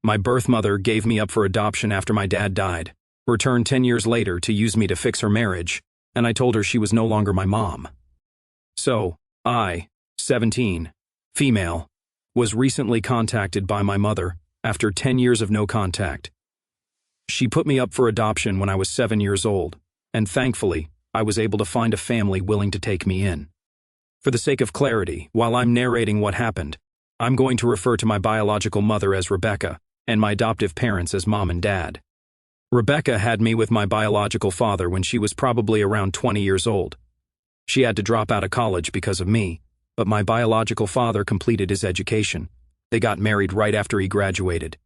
My birth mother gave me up for adoption after my dad died, returned 10 years later to use me to fix her marriage, and I told her she was no longer my mom. So, I, 17, female, was recently contacted by my mother after 10 years of no contact. She put me up for adoption when I was 7 years old, and thankfully, I was able to find a family willing to take me in. For the sake of clarity, while I'm narrating what happened, I'm going to refer to my biological mother as Rebecca and my adoptive parents as Mom and Dad. Rebecca had me with my biological father when she was probably around 20 years old. She had to drop out of college because of me, but my biological father completed his education. They got married right after he graduated.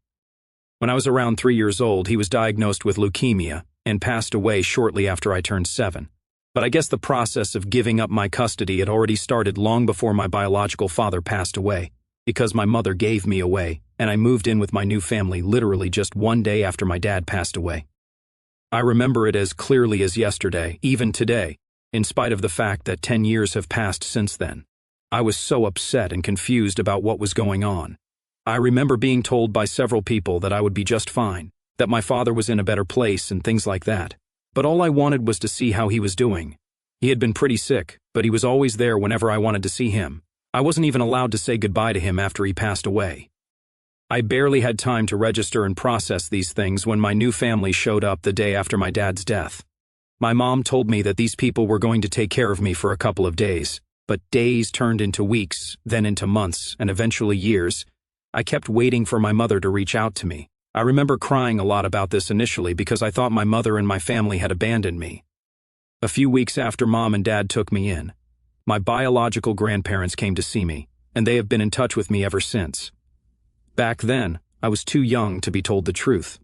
When I was around 3 years old, he was diagnosed with leukemia and passed away shortly after I turned 7. But I guess the process of giving up my custody had already started long before my biological father passed away, because my mother gave me away, and I moved in with my new family literally just one day after my dad passed away. I remember it as clearly as yesterday, even today, in spite of the fact that 10 years have passed since then. I was so upset and confused about what was going on. I remember being told by several people that I would be just fine, that my father was in a better place and things like that. But all I wanted was to see how he was doing. He had been pretty sick, but he was always there whenever I wanted to see him. I wasn't even allowed to say goodbye to him after he passed away. I barely had time to register and process these things when my new family showed up the day after my dad's death. My mom told me that these people were going to take care of me for a couple of days, but days turned into weeks, then into months, and eventually years. I kept waiting for my mother to reach out to me. I remember crying a lot about this initially because I thought my mother and my family had abandoned me. A few weeks after Mom and Dad took me in, my biological grandparents came to see me, and they have been in touch with me ever since. Back then, I was too young to be told the truth.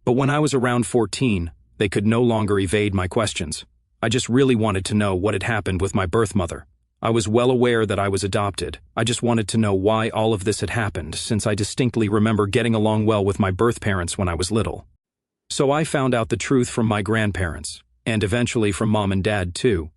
But when I was around 14, they could no longer evade my questions. I just really wanted to know what had happened with my birth mother. I was well aware that I was adopted. I just wanted to know why all of this had happened, since I distinctly remember getting along well with my birth parents when I was little. So I found out the truth from my grandparents, and eventually from Mom and Dad too.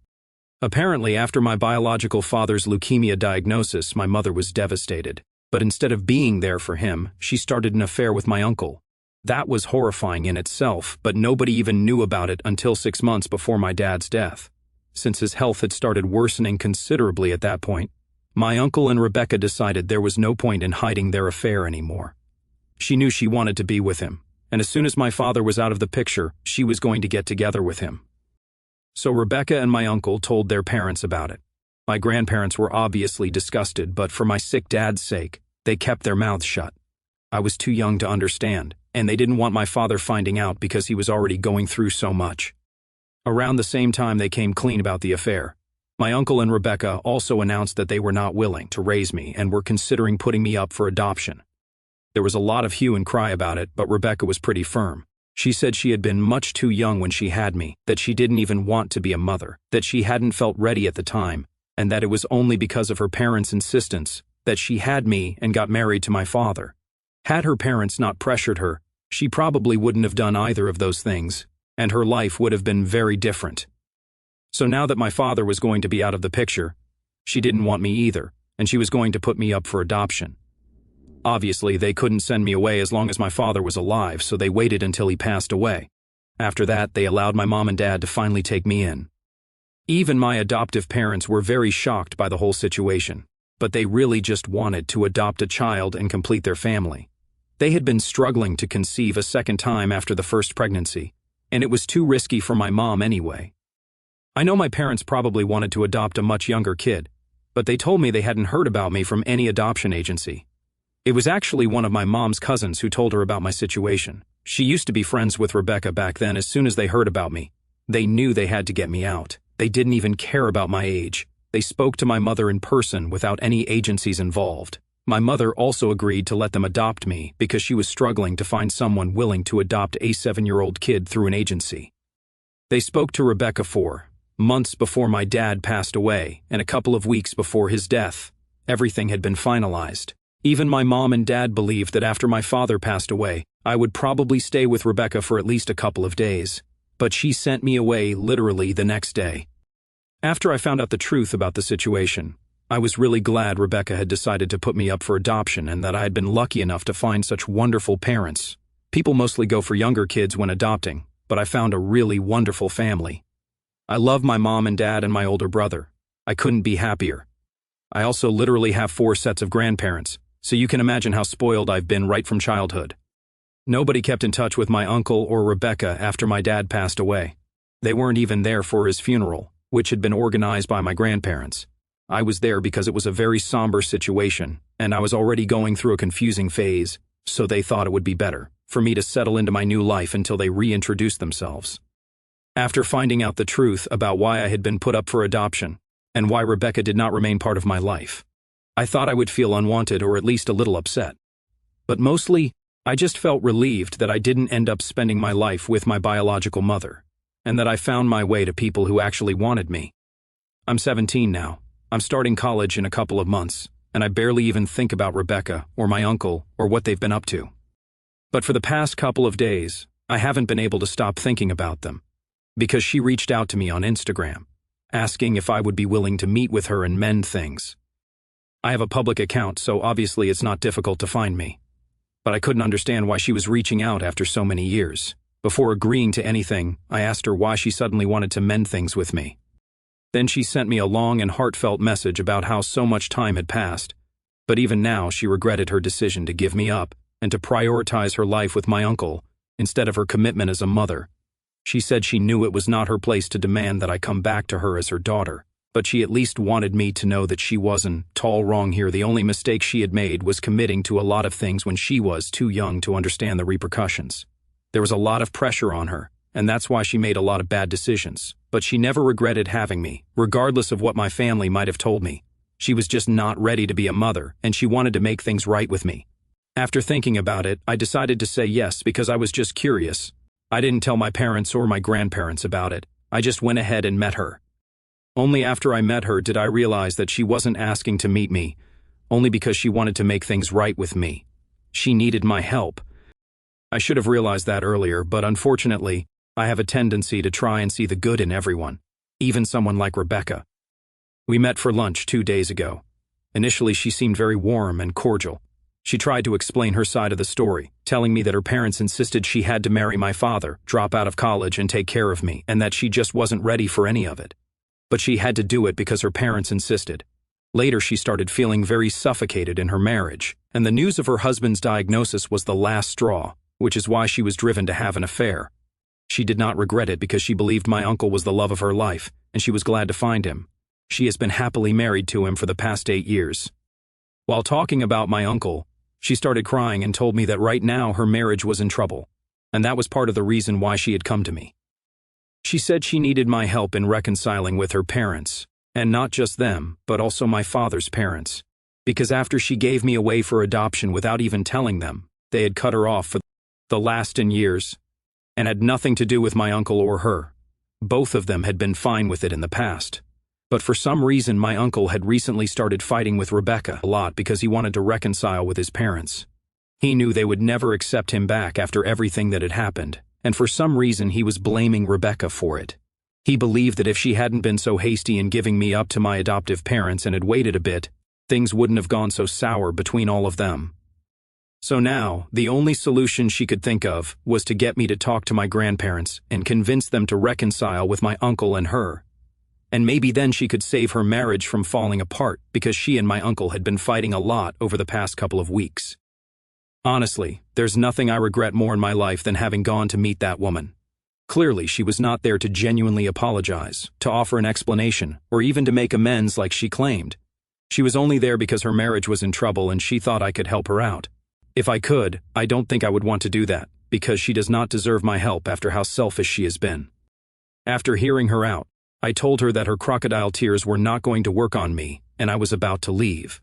Apparently, after my biological father's leukemia diagnosis, my mother was devastated. But instead of being there for him, she started an affair with my uncle. That was horrifying in itself, but nobody even knew about it until 6 months before my dad's death. Since his health had started worsening considerably at that point, my uncle and Rebecca decided there was no point in hiding their affair anymore. She knew she wanted to be with him, and as soon as my father was out of the picture, she was going to get together with him. So Rebecca and my uncle told their parents about it. My grandparents were obviously disgusted, but for my sick dad's sake, they kept their mouths shut. I was too young to understand, and they didn't want my father finding out because he was already going through so much. Around the same time they came clean about the affair, my uncle and Rebecca also announced that they were not willing to raise me and were considering putting me up for adoption. There was a lot of hue and cry about it, but Rebecca was pretty firm. She said she had been much too young when she had me, that she didn't even want to be a mother, that she hadn't felt ready at the time, and that it was only because of her parents' insistence that she had me and got married to my father. Had her parents not pressured her, she probably wouldn't have done either of those things, and her life would have been very different. So now that my father was going to be out of the picture, she didn't want me either, and she was going to put me up for adoption. Obviously, they couldn't send me away as long as my father was alive, so they waited until he passed away. After that, they allowed my mom and dad to finally take me in. Even my adoptive parents were very shocked by the whole situation, but they really just wanted to adopt a child and complete their family. They had been struggling to conceive a second time after the first pregnancy, and it was too risky for my mom anyway. I know my parents probably wanted to adopt a much younger kid, but they told me they hadn't heard about me from any adoption agency. It was actually one of my mom's cousins who told her about my situation. She used to be friends with Rebecca back then. As soon as they heard about me, they knew they had to get me out. They didn't even care about my age. They spoke to my mother in person without any agencies involved. My mother also agreed to let them adopt me because she was struggling to find someone willing to adopt a 7-year-old kid through an agency. They spoke to Rebecca for months before my dad passed away, and a couple of weeks before his death. Everything had been finalized. Even my mom and dad believed that after my father passed away, I would probably stay with Rebecca for at least a couple of days. But she sent me away literally the next day. After I found out the truth about the situation, I was really glad Rebecca had decided to put me up for adoption and that I had been lucky enough to find such wonderful parents. People mostly go for younger kids when adopting, but I found a really wonderful family. I love my mom and dad and my older brother. I couldn't be happier. I also literally have 4 sets of grandparents, so you can imagine how spoiled I've been right from childhood. Nobody kept in touch with my uncle or Rebecca after my dad passed away. They weren't even there for his funeral, which had been organized by my grandparents. I was there because it was a very somber situation, and I was already going through a confusing phase, so they thought it would be better for me to settle into my new life until they reintroduced themselves. After finding out the truth about why I had been put up for adoption, and why Rebecca did not remain part of my life, I thought I would feel unwanted or at least a little upset. But mostly, I just felt relieved that I didn't end up spending my life with my biological mother, and that I found my way to people who actually wanted me. I'm 17 now. I'm starting college in a couple of months, and I barely even think about Rebecca or my uncle or what they've been up to. But for the past couple of days, I haven't been able to stop thinking about them, because she reached out to me on Instagram, asking if I would be willing to meet with her and mend things. I have a public account, so obviously it's not difficult to find me. But I couldn't understand why she was reaching out after so many years. Before agreeing to anything, I asked her why she suddenly wanted to mend things with me. Then she sent me a long and heartfelt message about how so much time had passed, but even now she regretted her decision to give me up and to prioritize her life with my uncle instead of her commitment as a mother. She said she knew it was not her place to demand that I come back to her as her daughter, but she at least wanted me to know that she wasn't all wrong here. The only mistake she had made was committing to a lot of things when she was too young to understand the repercussions. There was a lot of pressure on her, and that's why she made a lot of bad decisions, but she never regretted having me, regardless of what my family might have told me. She was just not ready to be a mother, and she wanted to make things right with me. After thinking about it, I decided to say yes because I was just curious. I didn't tell my parents or my grandparents about it. I just went ahead and met her. Only after I met her did I realize that she wasn't asking to meet me, only because she wanted to make things right with me. She needed my help. I should have realized that earlier, but unfortunately, I have a tendency to try and see the good in everyone, even someone like Rebecca. We met for lunch 2 days ago. Initially, she seemed very warm and cordial. She tried to explain her side of the story, telling me that her parents insisted she had to marry my father, drop out of college, and take care of me, and that she just wasn't ready for any of it. But she had to do it because her parents insisted. Later, she started feeling very suffocated in her marriage, and the news of her husband's diagnosis was the last straw, which is why she was driven to have an affair. She did not regret it because she believed my uncle was the love of her life, and she was glad to find him. She has been happily married to him for the past 8 years. While talking about my uncle, she started crying and told me that right now her marriage was in trouble, and that was part of the reason why she had come to me. She said she needed my help in reconciling with her parents, and not just them, but also my father's parents, because after she gave me away for adoption without even telling them, they had cut her off for the last 10 years, and had nothing to do with my uncle or her. Both of them had been fine with it in the past. But for some reason my uncle had recently started fighting with Rebecca a lot because he wanted to reconcile with his parents. He knew they would never accept him back after everything that had happened, and for some reason he was blaming Rebecca for it. He believed that if she hadn't been so hasty in giving me up to my adoptive parents and had waited a bit, things wouldn't have gone so sour between all of them. So now, the only solution she could think of was to get me to talk to my grandparents and convince them to reconcile with my uncle and her. And maybe then she could save her marriage from falling apart because she and my uncle had been fighting a lot over the past couple of weeks. Honestly, there's nothing I regret more in my life than having gone to meet that woman. Clearly, she was not there to genuinely apologize, to offer an explanation, or even to make amends like she claimed. She was only there because her marriage was in trouble and she thought I could help her out. If I could, I don't think I would want to do that, because she does not deserve my help after how selfish she has been. After hearing her out, I told her that her crocodile tears were not going to work on me, and I was about to leave.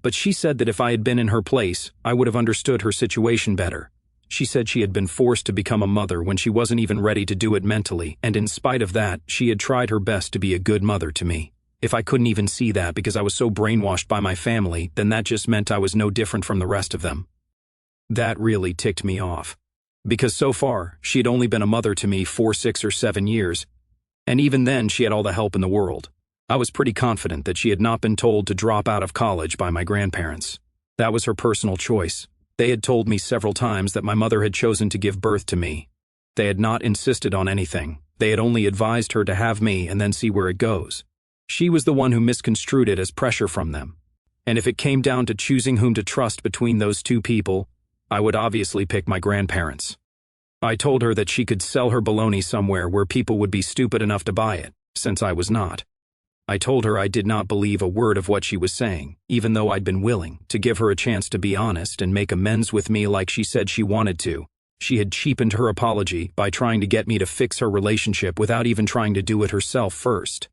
But she said that if I had been in her place, I would have understood her situation better. She said she had been forced to become a mother when she wasn't even ready to do it mentally, and in spite of that, she had tried her best to be a good mother to me. If I couldn't even see that because I was so brainwashed by my family, then that just meant I was no different from the rest of them. That really ticked me off. Because so far, she had only been a mother to me for 6 or 7 years, and even then she had all the help in the world. I was pretty confident that she had not been told to drop out of college by my grandparents. That was her personal choice. They had told me several times that my mother had chosen to give birth to me. They had not insisted on anything. They had only advised her to have me and then see where it goes. She was the one who misconstrued it as pressure from them. And if it came down to choosing whom to trust between those two people, I would obviously pick my grandparents. I told her that she could sell her baloney somewhere where people would be stupid enough to buy it, since I was not. I told her I did not believe a word of what she was saying, even though I'd been willing to give her a chance to be honest and make amends with me like she said she wanted to. She had cheapened her apology by trying to get me to fix her relationship without even trying to do it herself first.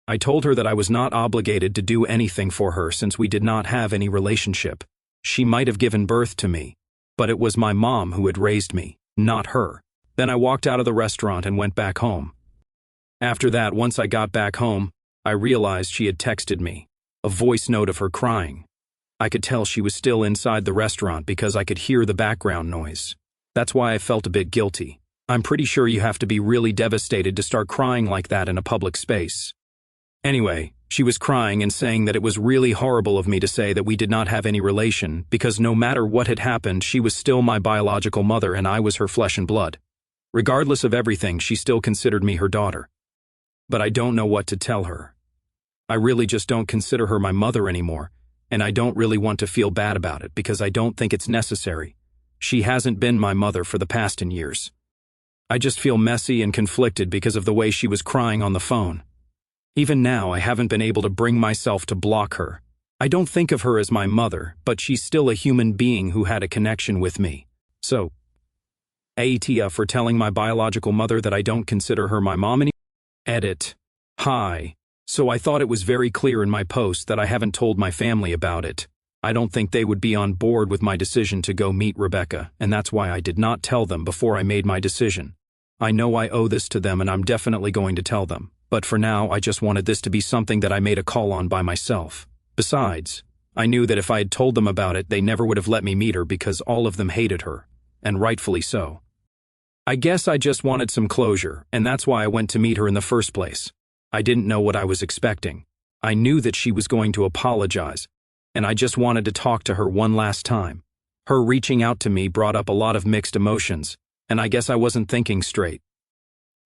I told her that I was not obligated to do anything for her since we did not have any relationship. She might have given birth to me, but it was my mom who had raised me, not her. Then I walked out of the restaurant and went back home. After that, once I got back home, I realized she had texted me, a voice note of her crying. I could tell she was still inside the restaurant because I could hear the background noise. That's why I felt a bit guilty. I'm pretty sure you have to be really devastated to start crying like that in a public space. Anyway, she was crying and saying that it was really horrible of me to say that we did not have any relation because no matter what had happened, she was still my biological mother and I was her flesh and blood. Regardless of everything, she still considered me her daughter. But I don't know what to tell her. I really just don't consider her my mother anymore, and I don't really want to feel bad about it because I don't think it's necessary. She hasn't been my mother for the past 10 years. I just feel messy and conflicted because of the way she was crying on the phone. Even now, I haven't been able to bring myself to block her. I don't think of her as my mother, but she's still a human being who had a connection with me. So, Atia for telling my biological mother that I don't consider her my mom anymore. Edit. Hi. So I thought it was very clear in my post that I haven't told my family about it. I don't think they would be on board with my decision to go meet Rebecca, and that's why I did not tell them before I made my decision. I know I owe this to them and I'm definitely going to tell them. But for now, I just wanted this to be something that I made a call on by myself. Besides, I knew that if I had told them about it, they never would have let me meet her because all of them hated her, and rightfully so. I guess I just wanted some closure, and that's why I went to meet her in the first place. I didn't know what I was expecting. I knew that she was going to apologize, and I just wanted to talk to her one last time. Her reaching out to me brought up a lot of mixed emotions, and I guess I wasn't thinking straight.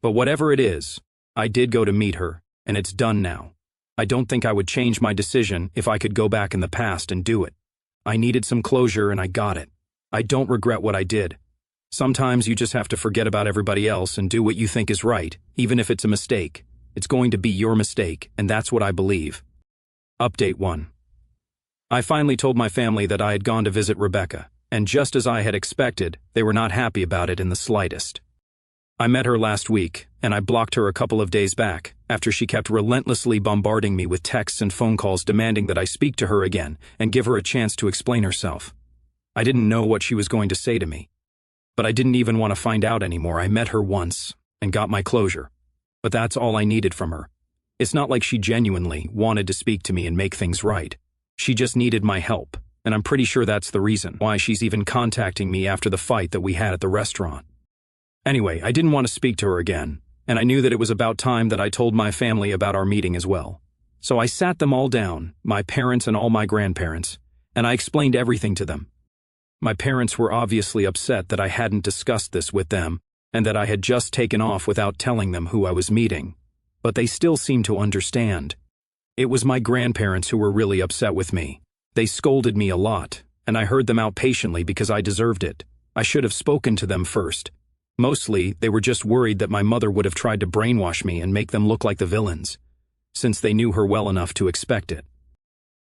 But whatever it is, I did go to meet her, and it's done now. I don't think I would change my decision if I could go back in the past and do it. I needed some closure and I got it. I don't regret what I did. Sometimes you just have to forget about everybody else and do what you think is right, even if it's a mistake. It's going to be your mistake, and that's what I believe. Update 1. I finally told my family that I had gone to visit Rebecca, and just as I had expected, they were not happy about it in the slightest. I met her last week, and I blocked her a couple of days back, after she kept relentlessly bombarding me with texts and phone calls demanding that I speak to her again and give her a chance to explain herself. I didn't know what she was going to say to me. But I didn't even want to find out anymore. I met her once, and got my closure. But that's all I needed from her. It's not like she genuinely wanted to speak to me and make things right. She just needed my help, and I'm pretty sure that's the reason why she's even contacting me after the fight that we had at the restaurant. Anyway, I didn't want to speak to her again, and I knew that it was about time that I told my family about our meeting as well. So I sat them all down, my parents and all my grandparents, and I explained everything to them. My parents were obviously upset that I hadn't discussed this with them, and that I had just taken off without telling them who I was meeting. But they still seemed to understand. It was my grandparents who were really upset with me. They scolded me a lot, and I heard them out patiently because I deserved it. I should have spoken to them first. Mostly, they were just worried that my mother would have tried to brainwash me and make them look like the villains, since they knew her well enough to expect it.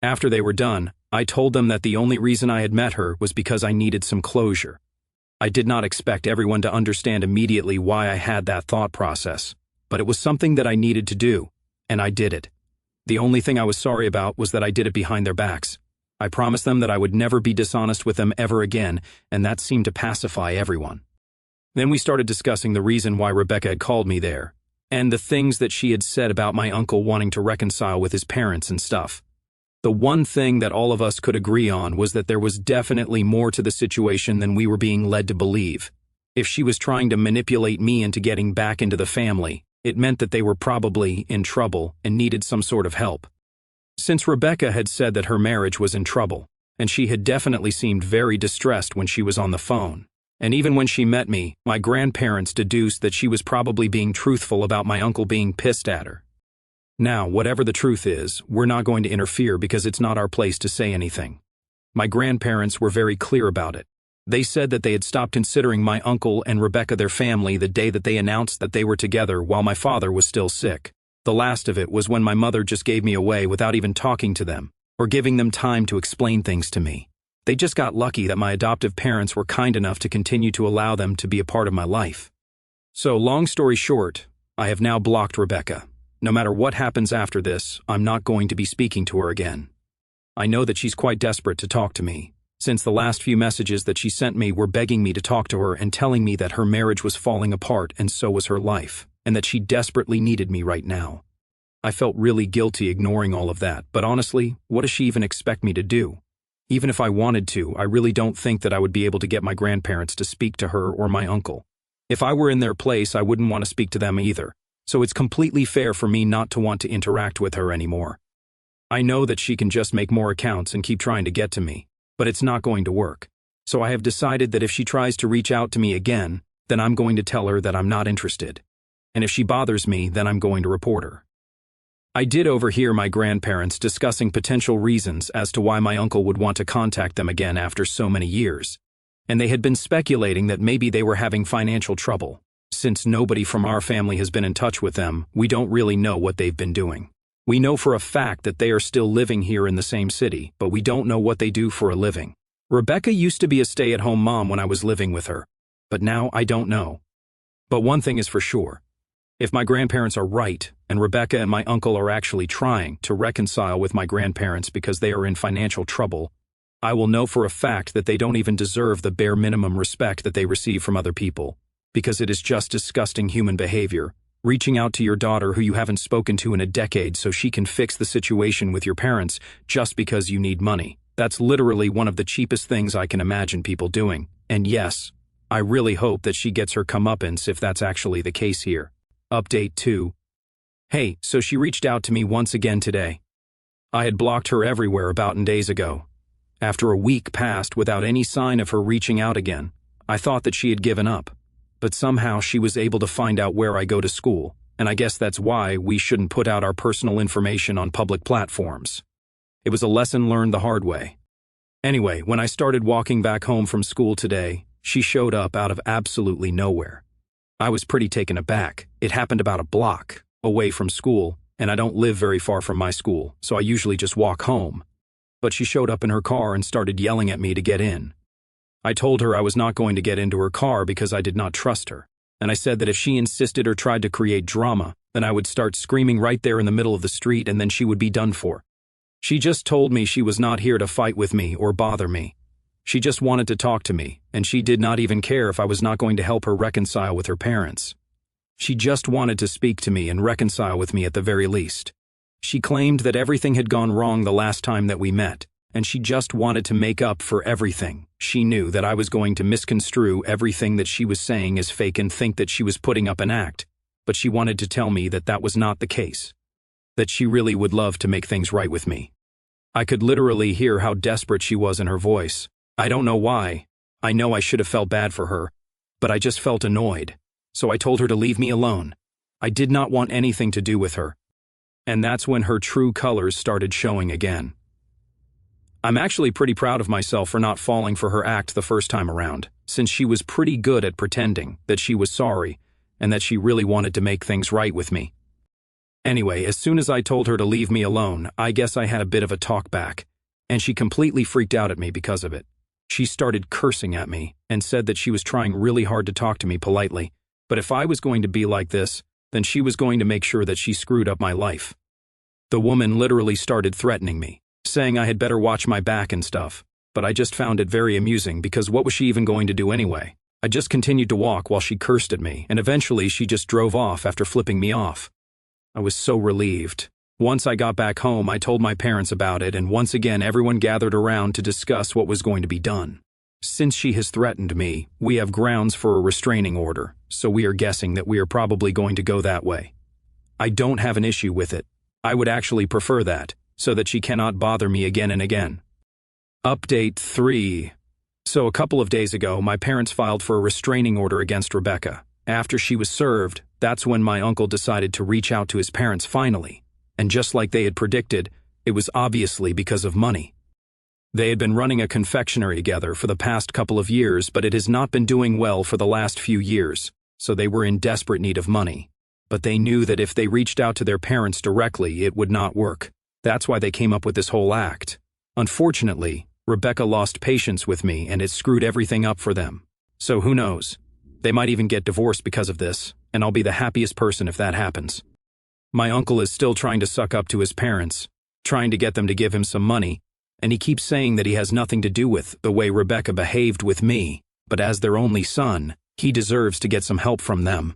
After they were done, I told them that the only reason I had met her was because I needed some closure. I did not expect everyone to understand immediately why I had that thought process, but it was something that I needed to do, and I did it. The only thing I was sorry about was that I did it behind their backs. I promised them that I would never be dishonest with them ever again, and that seemed to pacify everyone. Then we started discussing the reason why Rebecca had called me there, and the things that she had said about my uncle wanting to reconcile with his parents and stuff. The one thing that all of us could agree on was that there was definitely more to the situation than we were being led to believe. If she was trying to manipulate me into getting back into the family, It meant that they were probably in trouble and needed some sort of help. Since Rebecca had said that her marriage was in trouble, and she had definitely seemed very distressed when she was on the phone, and even when she met me, my grandparents deduced that she was probably being truthful about my uncle being pissed at her. Now, whatever the truth is, we're not going to interfere because it's not our place to say anything. My grandparents were very clear about it. They said that they had stopped considering my uncle and Rebecca their family the day that they announced that they were together while my father was still sick. The last of it was when my mother just gave me away without even talking to them or giving them time to explain things to me. They just got lucky that my adoptive parents were kind enough to continue to allow them to be a part of my life. So, long story short, I have now blocked Rebecca. No matter what happens after this, I'm not going to be speaking to her again. I know that she's quite desperate to talk to me, since the last few messages that she sent me were begging me to talk to her and telling me that her marriage was falling apart and so was her life, and that she desperately needed me right now. I felt really guilty ignoring all of that, but honestly, what does she even expect me to do? Even if I wanted to, I really don't think that I would be able to get my grandparents to speak to her or my uncle. If I were in their place, I wouldn't want to speak to them either, so it's completely fair for me not to want to interact with her anymore. I know that she can just make more accounts and keep trying to get to me, but it's not going to work. So I have decided that if she tries to reach out to me again, then I'm going to tell her that I'm not interested. And if she bothers me, then I'm going to report her. I did overhear my grandparents discussing potential reasons as to why my uncle would want to contact them again after so many years, and they had been speculating that maybe they were having financial trouble. Since nobody from our family has been in touch with them, we don't really know what they've been doing. We know for a fact that they are still living here in the same city, but we don't know what they do for a living. Rebecca used to be a stay-at-home mom when I was living with her, but now I don't know. But one thing is for sure. If my grandparents are right, and Rebecca and my uncle are actually trying to reconcile with my grandparents because they are in financial trouble, I will know for a fact that they don't even deserve the bare minimum respect that they receive from other people, because it is just disgusting human behavior, reaching out to your daughter who you haven't spoken to in a decade so she can fix the situation with your parents just because you need money. That's literally one of the cheapest things I can imagine people doing. And yes, I really hope that she gets her comeuppance if that's actually the case here. Update 2. Hey, so she reached out to me once again today. I had blocked her everywhere about days ago. After a week passed without any sign of her reaching out again, I thought that she had given up. But somehow she was able to find out where I go to school, and I guess that's why we shouldn't put out our personal information on public platforms. It was a lesson learned the hard way. Anyway, when I started walking back home from school today, she showed up out of absolutely nowhere. I was pretty taken aback. It happened about a block away from school, and I don't live very far from my school, so I usually just walk home. But she showed up in her car and started yelling at me to get in. I told her I was not going to get into her car because I did not trust her, and I said that if she insisted or tried to create drama, then I would start screaming right there in the middle of the street and then she would be done for. She just told me she was not here to fight with me or bother me. She just wanted to talk to me, and she did not even care if I was not going to help her reconcile with her parents. She just wanted to speak to me and reconcile with me at the very least. She claimed that everything had gone wrong the last time that we met, and she just wanted to make up for everything. She knew that I was going to misconstrue everything that she was saying as fake and think that she was putting up an act, but she wanted to tell me that that was not the case, that she really would love to make things right with me. I could literally hear how desperate she was in her voice. I don't know why. I know I should have felt bad for her, but I just felt annoyed, so I told her to leave me alone. I did not want anything to do with her. And that's when her true colors started showing again. I'm actually pretty proud of myself for not falling for her act the first time around, since she was pretty good at pretending that she was sorry and that she really wanted to make things right with me. Anyway, as soon as I told her to leave me alone, I guess I had a bit of a talk back, and she completely freaked out at me because of it. She started cursing at me and said that she was trying really hard to talk to me politely, but if I was going to be like this, then she was going to make sure that she screwed up my life. The woman literally started threatening me, saying I had better watch my back and stuff, but I just found it very amusing because what was she even going to do anyway? I just continued to walk while she cursed at me, and eventually she just drove off after flipping me off. I was so relieved. Once I got back home, I told my parents about it, and once again everyone gathered around to discuss what was going to be done. Since she has threatened me, we have grounds for a restraining order, so we are guessing that we are probably going to go that way. I don't have an issue with it. I would actually prefer that, so that she cannot bother me again and again. Update 3. So a couple of days ago, my parents filed for a restraining order against Rebecca. After she was served, that's when my uncle decided to reach out to his parents finally. And just like they had predicted, it was obviously because of money. They had been running a confectionery together for the past couple of years, but it has not been doing well for the last few years, so they were in desperate need of money. But they knew that if they reached out to their parents directly, it would not work. That's why they came up with this whole act. Unfortunately, Rebecca lost patience with me and it screwed everything up for them. So who knows? They might even get divorced because of this, and I'll be the happiest person if that happens. My uncle is still trying to suck up to his parents, trying to get them to give him some money, and he keeps saying that he has nothing to do with the way Rebecca behaved with me, but as their only son, he deserves to get some help from them.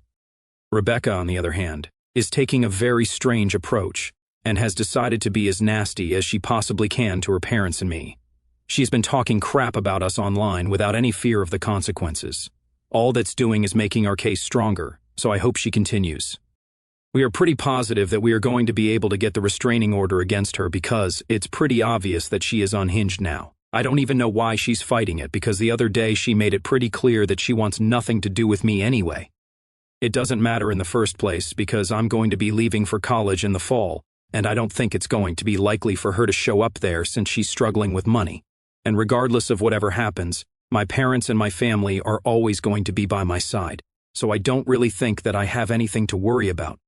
Rebecca, on the other hand, is taking a very strange approach and has decided to be as nasty as she possibly can to her parents and me. She's been talking crap about us online without any fear of the consequences. All that's doing is making our case stronger, so I hope she continues. We are pretty positive that we are going to be able to get the restraining order against her because it's pretty obvious that she is unhinged now. I don't even know why she's fighting it because the other day she made it pretty clear that she wants nothing to do with me anyway. It doesn't matter in the first place because I'm going to be leaving for college in the fall, and I don't think it's going to be likely for her to show up there since she's struggling with money. And regardless of whatever happens, my parents and my family are always going to be by my side, so I don't really think that I have anything to worry about.